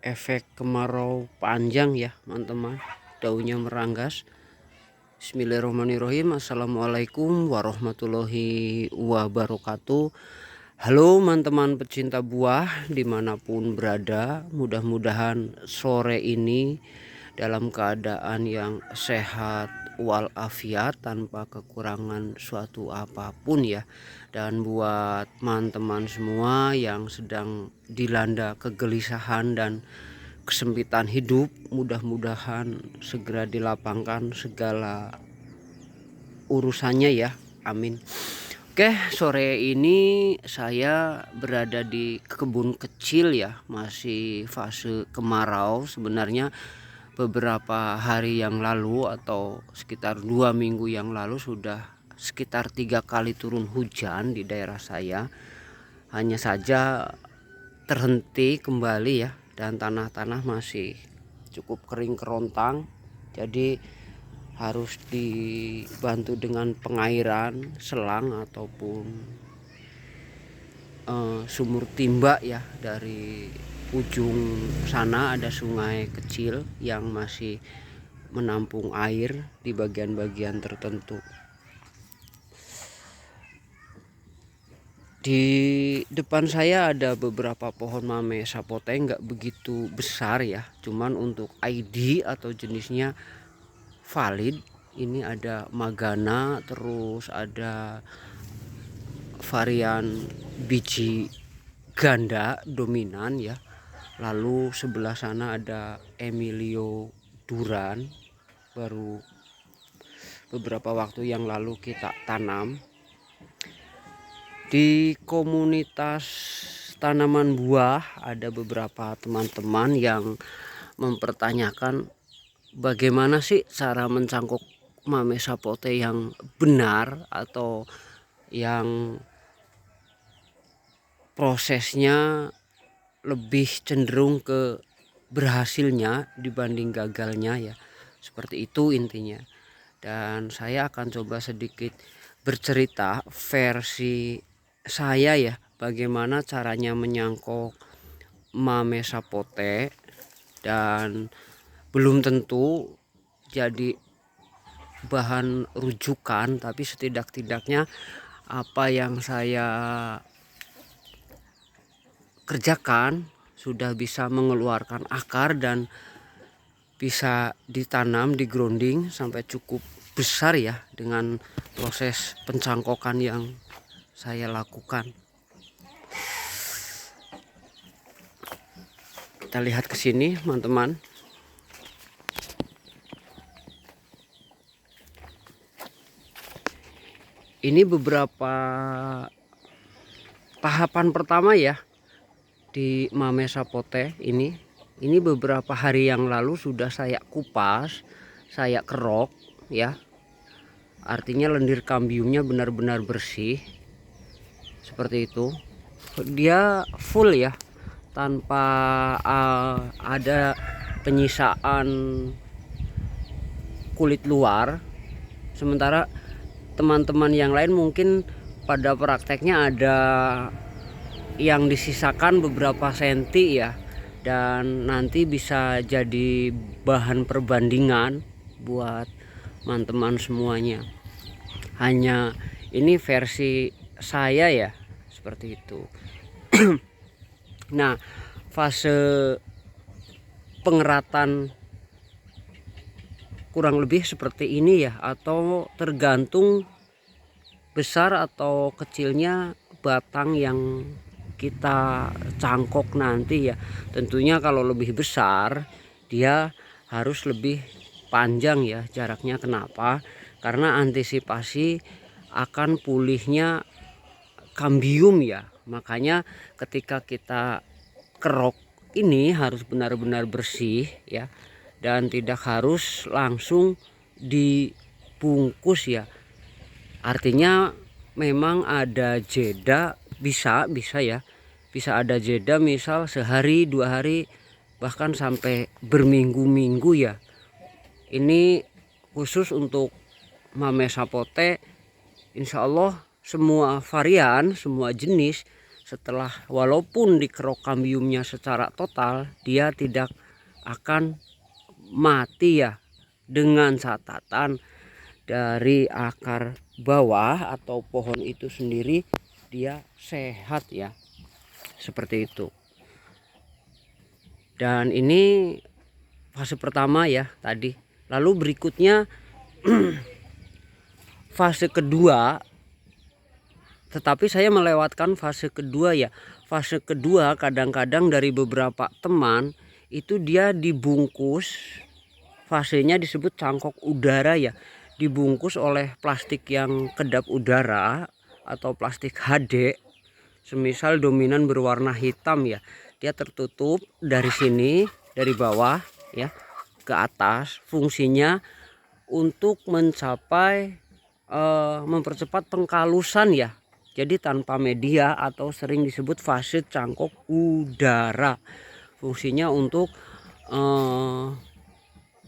efek kemarau panjang ya teman-teman, daunnya meranggas. Bismillahirrahmanirrahim. Assalamualaikum warahmatullahi wabarakatuh. Halo teman-teman pecinta buah dimanapun berada, mudah-mudahan sore ini dalam keadaan yang sehat walafiat tanpa kekurangan suatu apapun ya. Dan buat teman-teman semua yang sedang dilanda kegelisahan dan kesempitan hidup, mudah-mudahan segera dilapangkan segala urusannya ya, amin. Oke, sore ini saya berada di kebun kecil ya, masih fase kemarau. Sebenarnya beberapa hari yang lalu atau sekitar 2 minggu yang lalu sudah sekitar 3 kali turun hujan di daerah saya. Hanya saja terhenti kembali ya, dan tanah-tanah masih cukup kering kerontang. Jadi harus dibantu dengan pengairan selang ataupun sumur timba ya. Dari ujung sana ada sungai kecil yang masih menampung air di bagian-bagian tertentu. Di depan saya ada beberapa pohon mame sapote, nggak begitu besar ya, cuman untuk ID atau jenisnya valid. Ini ada Magana, terus ada varian biji ganda dominan ya. Lalu sebelah sana ada Emilio Duran, baru beberapa waktu yang lalu kita tanam. Di komunitas tanaman buah ada beberapa teman-teman yang mempertanyakan bagaimana sih cara mencangkok mame sapote yang benar atau yang prosesnya lebih cenderung ke berhasilnya dibanding gagalnya ya. Seperti itu intinya. Dan saya akan coba sedikit bercerita versi saya ya, bagaimana caranya menyangkok mame sapote. Dan belum tentu jadi bahan rujukan, tapi setidak-tidaknya apa yang saya kerjakan sudah bisa mengeluarkan akar dan bisa ditanam di grounding sampai cukup besar ya, dengan proses pencangkokan yang saya lakukan. Kita lihat ke sini teman-teman. Ini beberapa tahapan pertama ya di mame sapote ini. Ini beberapa hari yang lalu sudah saya kupas, saya kerok ya. Artinya lendir kambiumnya benar-benar bersih. Seperti itu. Dia full ya, tanpa ada penyisaan kulit luar. Sementara teman-teman yang lain mungkin pada prakteknya ada yang disisakan beberapa senti ya, dan nanti bisa jadi bahan perbandingan buat teman-teman semuanya. Hanya ini versi saya ya, seperti itu. Nah, fase pengeratan kurang lebih seperti ini ya, atau tergantung besar atau kecilnya batang yang kita cangkok nanti ya. Tentunya kalau lebih besar dia harus lebih panjang ya jaraknya. Kenapa? Karena antisipasi akan pulihnya kambium ya. Makanya ketika kita kerok ini harus benar-benar bersih ya, dan tidak harus langsung dibungkus ya. Artinya memang ada jeda, bisa ya, bisa ada jeda, misal sehari 2 hari bahkan sampai berminggu-minggu ya. Ini khusus untuk mame sapote. Insya Allah semua varian, semua jenis setelah walaupun dikerok kambiumnya secara total, dia tidak akan mati ya, dengan catatan dari akar bawah atau pohon itu sendiri dia sehat ya, seperti itu. Dan ini fase pertama ya tadi. Lalu berikutnya fase kedua, tetapi saya melewatkan fase kedua ya. Fase kedua kadang-kadang dari beberapa teman itu dia dibungkus, fasenya disebut cangkok udara ya, dibungkus oleh plastik yang kedap udara atau plastik HD, semisal dominan berwarna hitam ya. Dia tertutup dari sini, dari bawah ya ke atas, fungsinya untuk mencapai mempercepat pengkalusan ya. Jadi tanpa media atau sering disebut fase cangkok udara. Fungsinya untuk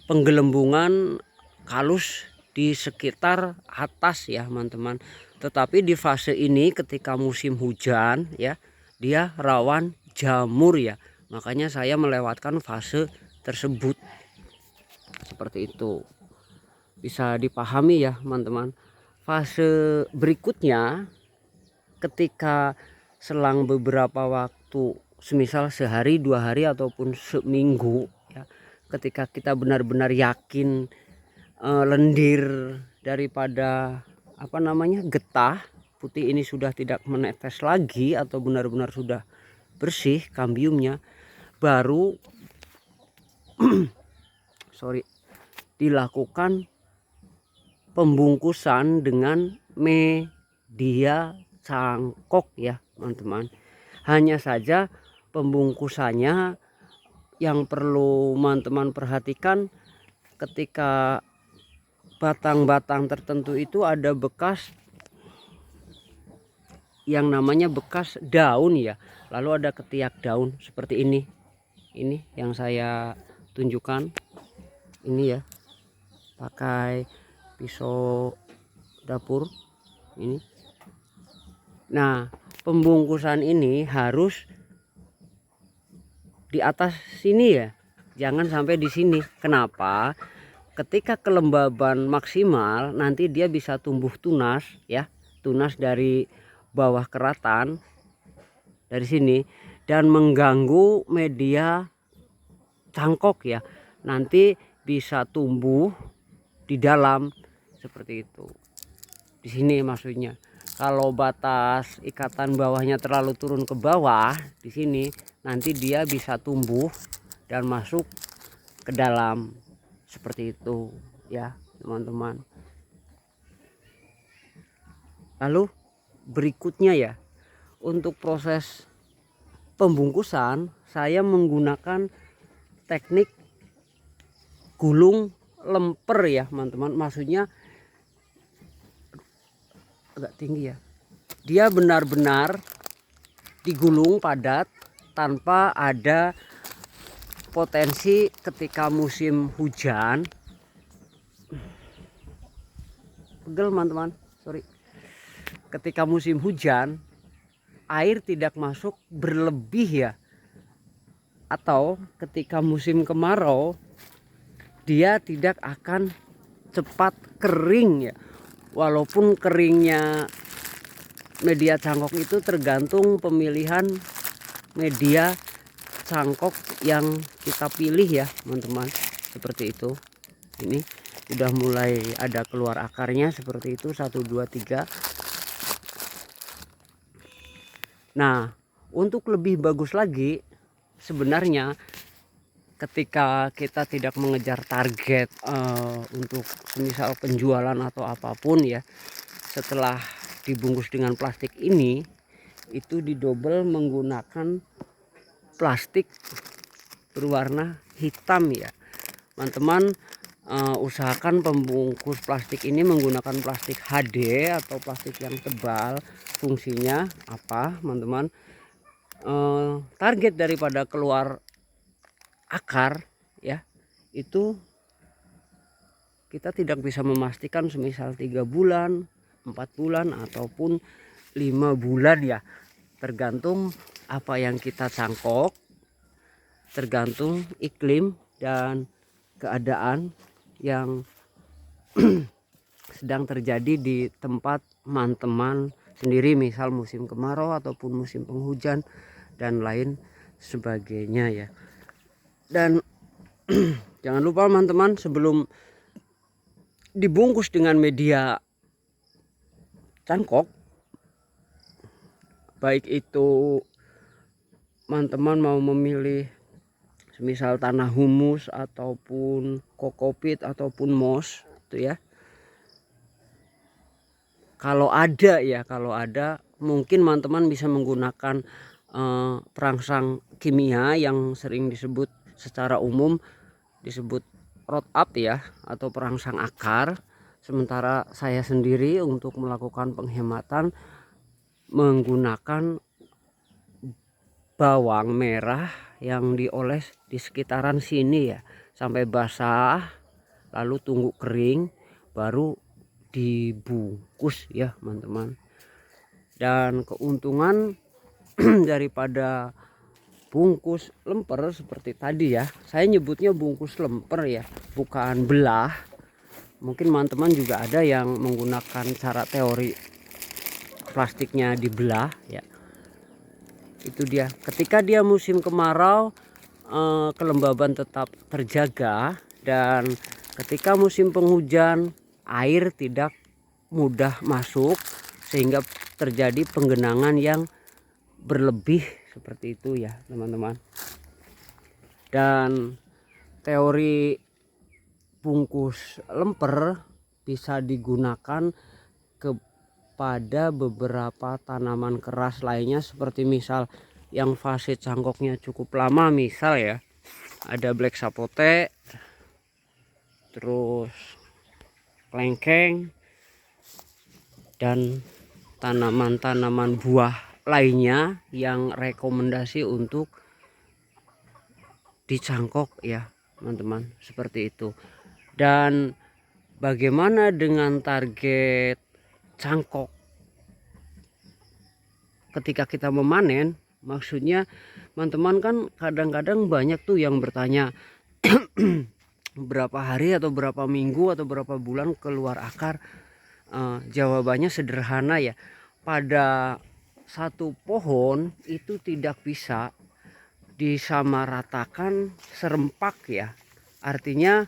penggelembungan kalus di sekitar atas ya teman-teman. Tetapi di fase ini ketika musim hujan ya, dia rawan jamur ya. Makanya saya melewatkan fase tersebut. Seperti itu. Bisa dipahami ya teman-teman. Fase berikutnya ketika selang beberapa waktu, semisal sehari, 2 hari ataupun seminggu ya, ketika kita benar-benar yakin lendir daripada getah putih ini sudah tidak menetes lagi atau benar-benar sudah bersih kambiumnya, baru dilakukan pembungkusan dengan media cangkok ya teman-teman. Hanya saja pembungkusannya yang perlu teman-teman perhatikan, ketika batang-batang tertentu itu ada bekas yang namanya bekas daun ya, lalu ada ketiak daun seperti ini yang saya tunjukkan ini ya, pakai pisau dapur ini. Nah, pembungkusan ini harus di atas sini ya, jangan sampai di sini. Kenapa? Ketika kelembaban maksimal nanti dia bisa tumbuh tunas ya, tunas dari bawah keratan dari sini dan mengganggu media cangkok ya. Nanti bisa tumbuh di dalam seperti itu. Di sini maksudnya. Kalau batas ikatan bawahnya terlalu turun ke bawah di sini, nanti dia bisa tumbuh dan masuk ke dalam seperti itu ya teman-teman. Lalu berikutnya ya, untuk proses pembungkusan saya menggunakan teknik gulung lemper ya teman-teman. Maksudnya agak tinggi ya, dia benar-benar digulung padat tanpa ada potensi ketika musim hujan. Pegel teman-teman, sorry. Ketika musim hujan air tidak masuk berlebih ya, atau ketika musim kemarau dia tidak akan cepat kering ya. Walaupun keringnya media cangkok itu tergantung pemilihan media cangkok yang kita pilih ya teman-teman, seperti itu. Ini udah mulai ada keluar akarnya seperti itu, 1 2 3. Nah, untuk lebih bagus lagi sebenarnya ketika kita tidak mengejar target untuk misal penjualan atau apapun ya, setelah dibungkus dengan plastik ini itu didobel menggunakan plastik berwarna hitam ya teman-teman. Usahakan pembungkus plastik ini menggunakan plastik HD atau plastik yang tebal. Fungsinya apa teman-teman? Target daripada keluar akar ya, itu kita tidak bisa memastikan semisal 3 bulan, 4 bulan ataupun 5 bulan ya. tergantung apa yang kita cangkok, tergantung iklim dan keadaan yang sedang terjadi di tempat teman-teman sendiri, misal musim kemarau ataupun musim penghujan dan lain sebagainya ya. Dan jangan lupa teman-teman, sebelum dibungkus dengan media cangkok, baik itu teman-teman mau memilih semisal tanah humus ataupun kokopit ataupun moss itu ya, kalau ada mungkin teman-teman bisa menggunakan perangsang kimia yang sering disebut secara umum disebut root up ya, atau perangsang akar. Sementara saya sendiri untuk melakukan penghematan menggunakan bawang merah yang dioles di sekitaran sini ya, sampai basah, lalu tunggu kering baru dibungkus ya teman-teman. Dan keuntungan daripada bungkus lemper seperti tadi ya, saya nyebutnya bungkus lemper ya, bukan belah. Mungkin teman-teman juga ada yang menggunakan cara teori plastiknya dibelah ya. Itu dia, ketika dia musim kemarau kelembaban tetap terjaga, dan ketika musim penghujan air tidak mudah masuk sehingga terjadi penggenangan yang berlebih seperti itu ya teman-teman. Dan teori bungkus lemper bisa digunakan pada beberapa tanaman keras lainnya, seperti misal yang fase cangkoknya cukup lama, misal ya ada black sapote, terus klengkeng, dan tanaman-tanaman buah lainnya yang rekomendasi untuk dicangkok ya teman-teman, seperti itu. Dan bagaimana dengan target cangkok ketika kita memanen? Maksudnya teman-teman kan kadang-kadang banyak tuh yang bertanya berapa hari atau berapa minggu atau berapa bulan keluar akar. Jawabannya sederhana ya, pada satu pohon itu tidak bisa disamaratakan serempak ya. Artinya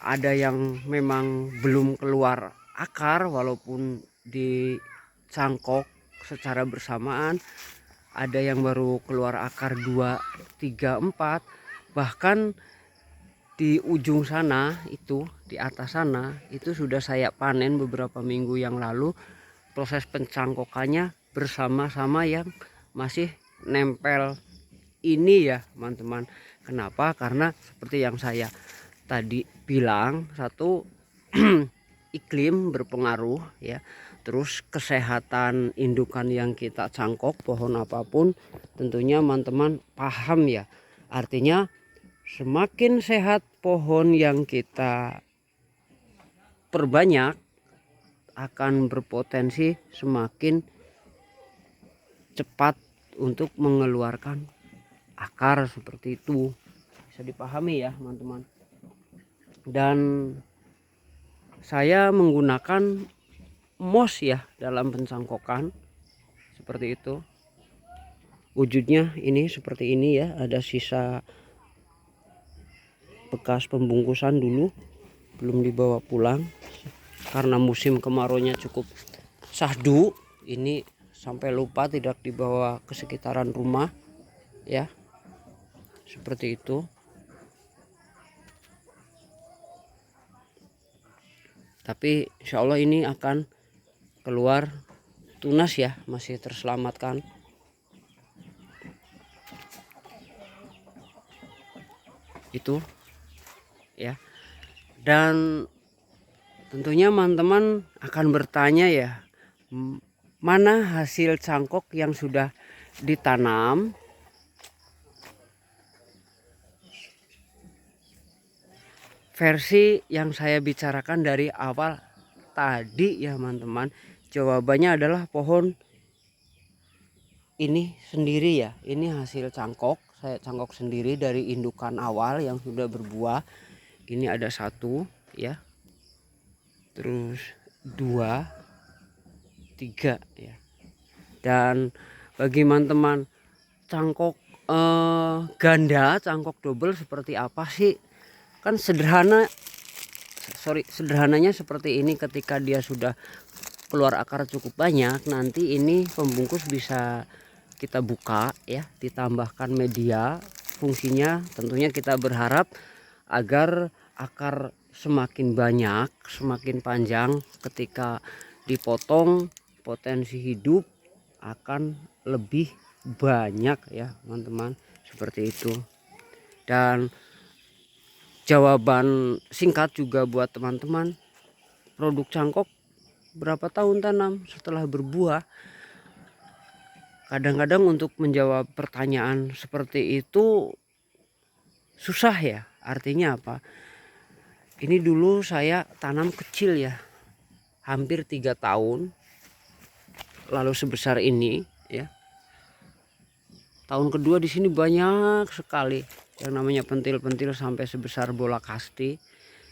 ada yang memang belum keluar akar walaupun dicangkok secara bersamaan, ada yang baru keluar akar 2, 3, 4, bahkan di ujung sana itu, di atas sana itu sudah saya panen beberapa minggu yang lalu. Proses pencangkokannya bersama-sama yang masih nempel ini ya teman-teman. Kenapa? Karena seperti yang saya tadi bilang, satu iklim berpengaruh ya, terus kesehatan indukan yang kita cangkok pohon apapun tentunya teman-teman paham ya. Artinya semakin sehat pohon yang kita perbanyak akan berpotensi semakin cepat untuk mengeluarkan akar, seperti itu. Bisa dipahami ya teman-teman. Dan saya menggunakan moss ya dalam pencangkokan, seperti itu. Wujudnya ini seperti ini ya, ada sisa bekas pembungkusan dulu belum dibawa pulang karena musim kemaraunya cukup syahdu. Ini sampai lupa tidak dibawa ke sekitaran rumah ya, seperti itu. Tapi insya Allah ini akan keluar tunas ya, masih terselamatkan. Itu ya. Dan tentunya teman-teman akan bertanya ya, mana hasil cangkok yang sudah ditanam? Versi yang saya bicarakan dari awal tadi ya teman-teman, jawabannya adalah pohon ini sendiri ya, ini hasil cangkok, saya cangkok sendiri dari indukan awal yang sudah berbuah. Ini ada 1 ya, terus 2, 3 ya. Dan bagi teman-teman cangkok ganda, cangkok double seperti apa sih? Kan sederhananya seperti ini. Ketika dia sudah keluar akar cukup banyak, nanti ini pembungkus bisa kita buka ya, ditambahkan media. Fungsinya tentunya kita berharap agar akar semakin banyak, semakin panjang. Ketika dipotong, potensi hidup akan lebih banyak ya teman-teman, seperti itu. Dan jawaban singkat juga buat teman-teman, produk cangkok berapa tahun tanam setelah berbuah? Kadang-kadang untuk menjawab pertanyaan seperti itu susah ya. Artinya apa? Ini dulu saya tanam kecil ya, hampir 3 tahun lalu sebesar ini ya. Tahun kedua di sini banyak sekali yang namanya pentil-pentil sampai sebesar bola kasti,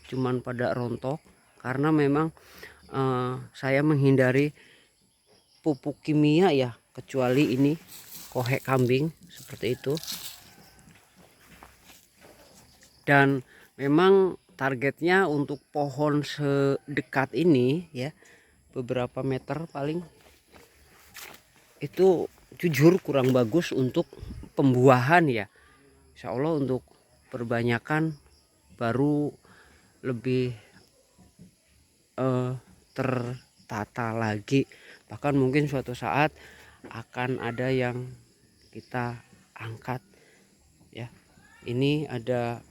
cuman pada rontok karena memang saya menghindari pupuk kimia ya, kecuali ini kohek kambing seperti itu. Dan memang targetnya untuk pohon sedekat ini ya, beberapa meter paling, itu jujur kurang bagus untuk pembuahan ya. Insya Allah untuk perbanyakan baru lebih tertata lagi. Bahkan mungkin suatu saat akan ada yang kita angkat ya. Ini ada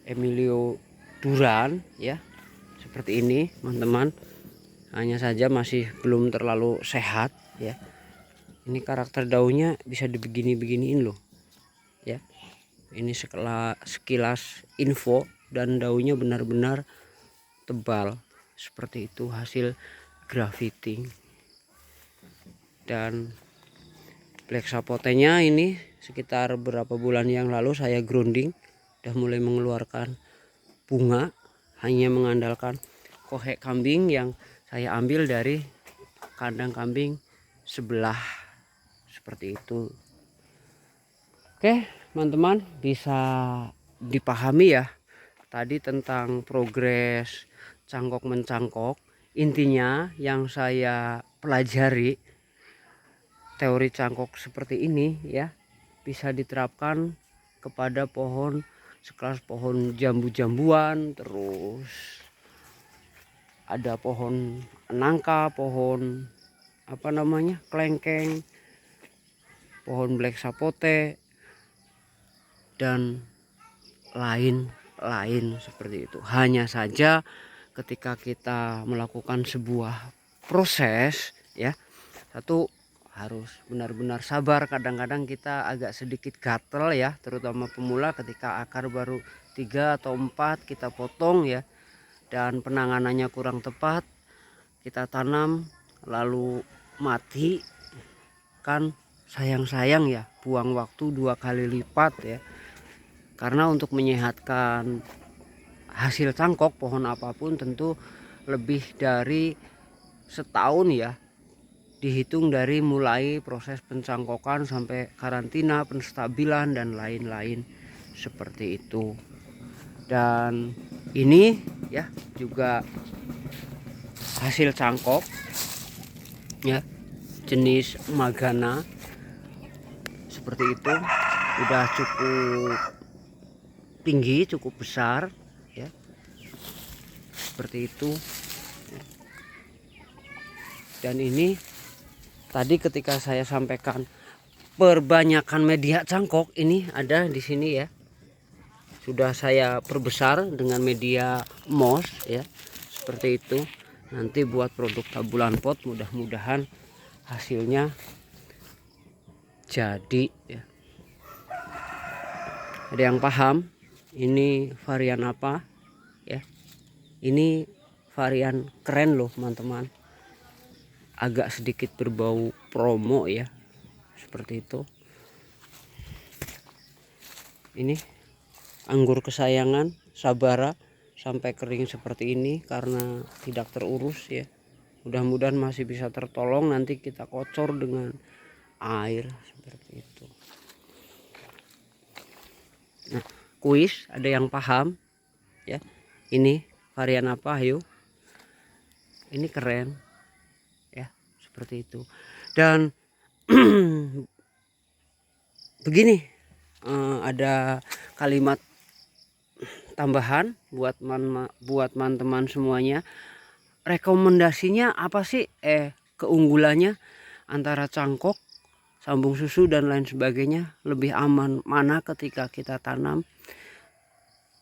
Emilio Duran ya, seperti ini teman-teman. Hanya saja masih belum terlalu sehat ya. Ini karakter daunnya bisa dibegini-beginiin loh ya. Ini sekilas info, dan daunnya benar-benar tebal seperti itu, hasil grafting. Dan black sapotenya ini sekitar berapa bulan yang lalu saya grounding, udah mulai mengeluarkan bunga, hanya mengandalkan kohek kambing yang saya ambil dari kandang kambing sebelah, seperti itu. Oke teman-teman, bisa dipahami ya tadi tentang progres cangkok mencangkok. Intinya yang saya pelajari, teori cangkok seperti ini ya, bisa diterapkan kepada pohon sekelas pohon jambu-jambuan, terus ada pohon nangka, pohon apa namanya, kelengkeng, pohon black sapote, dan lain-lain seperti itu. Hanya saja ketika kita melakukan sebuah proses ya, satu harus benar-benar sabar. Kadang-kadang kita agak sedikit gatel ya, terutama pemula ketika akar baru 3 atau 4 kita potong ya, dan penanganannya kurang tepat, kita tanam lalu mati, kan sayang-sayang ya, buang waktu 2 kali lipat ya. Karena untuk menyehatkan hasil cangkok pohon apapun tentu lebih dari setahun ya, dihitung dari mulai proses pencangkokan sampai karantina, penstabilan, dan lain-lain seperti itu. Dan ini ya juga hasil cangkok ya, jenis Magana seperti itu, udah cukup tinggi, cukup besar ya, seperti itu. Dan ini tadi ketika saya sampaikan perbanyakan media cangkok, ini ada di sini ya, sudah saya perbesar dengan media moss ya, seperti itu. Nanti buat produk tabulan pot, mudah-mudahan hasilnya jadi ya. Ada yang paham ini varian apa ya? Ini varian keren loh teman-teman, agak sedikit berbau promo ya, seperti itu. Ini anggur kesayangan Sabara sampai kering seperti ini karena tidak terurus ya. Mudah-mudahan masih bisa tertolong, nanti kita kocor dengan air seperti itu. Nah, kuis ada yang paham ya. Ini varian apa? Ayo. Ini keren ya, seperti itu. Dan begini, ada kalimat tambahan buat teman-teman semuanya. Rekomendasinya apa sih? Keunggulannya antara cangkok, sambung susu dan lain sebagainya, lebih aman mana ketika kita tanam?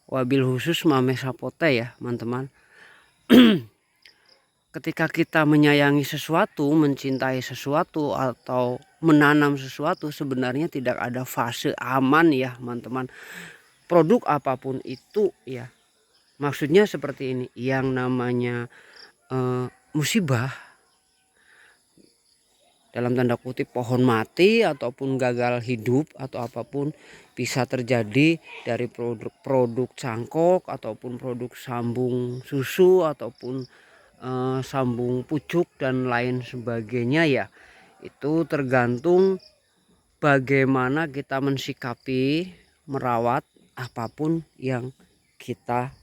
Wabil khusus mame sapote ya teman-teman. Ketika kita menyayangi sesuatu, mencintai sesuatu atau menanam sesuatu, sebenarnya tidak ada fase aman ya teman-teman. Produk apapun itu ya, maksudnya seperti ini, yang namanya musibah dalam tanda kutip, pohon mati ataupun gagal hidup atau apapun bisa terjadi dari produk cangkok ataupun produk sambung susu ataupun sambung pucuk dan lain sebagainya ya. Itu tergantung bagaimana kita mensikapi, merawat apapun yang kita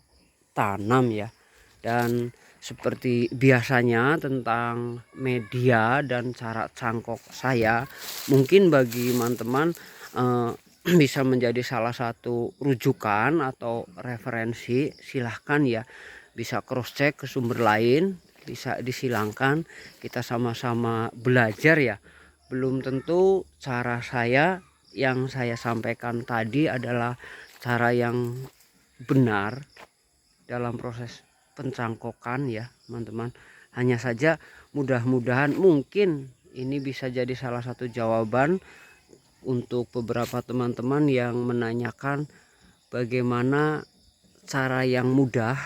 tanam ya. Dan seperti biasanya tentang media dan cara cangkok saya, mungkin bagi teman-teman bisa menjadi salah satu rujukan atau referensi. Silahkan ya, bisa cross check ke sumber lain, bisa disilangkan, kita sama-sama belajar ya. Belum tentu cara saya yang saya sampaikan tadi adalah cara yang benar dalam proses pencangkokan ya teman-teman. Hanya saja mudah-mudahan mungkin ini bisa jadi salah satu jawaban untuk beberapa teman-teman yang menanyakan bagaimana cara yang mudah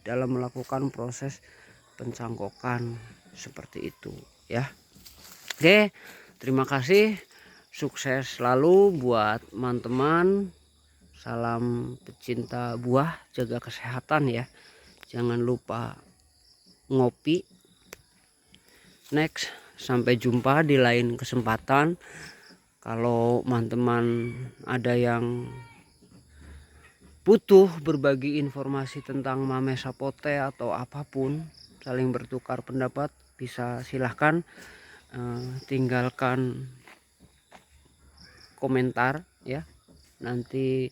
dalam melakukan proses pencangkokan seperti itu ya. Oke, terima kasih, sukses selalu buat teman-teman. Salam pecinta buah, jaga kesehatan ya. Jangan lupa ngopi. Next, sampai jumpa di lain kesempatan. Kalau teman-teman ada yang butuh berbagi informasi tentang mame sapote atau apapun, saling bertukar pendapat, bisa silahkan tinggalkan komentar ya. Nanti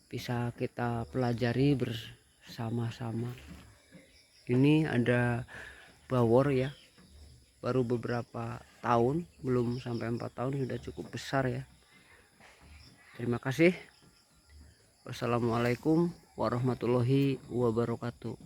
bisa kita pelajari bersama-sama. Ini ada bawor ya, baru beberapa tahun, belum sampai 4 tahun sudah cukup besar ya. Terima kasih. Wassalamualaikum warahmatullahi wabarakatuh.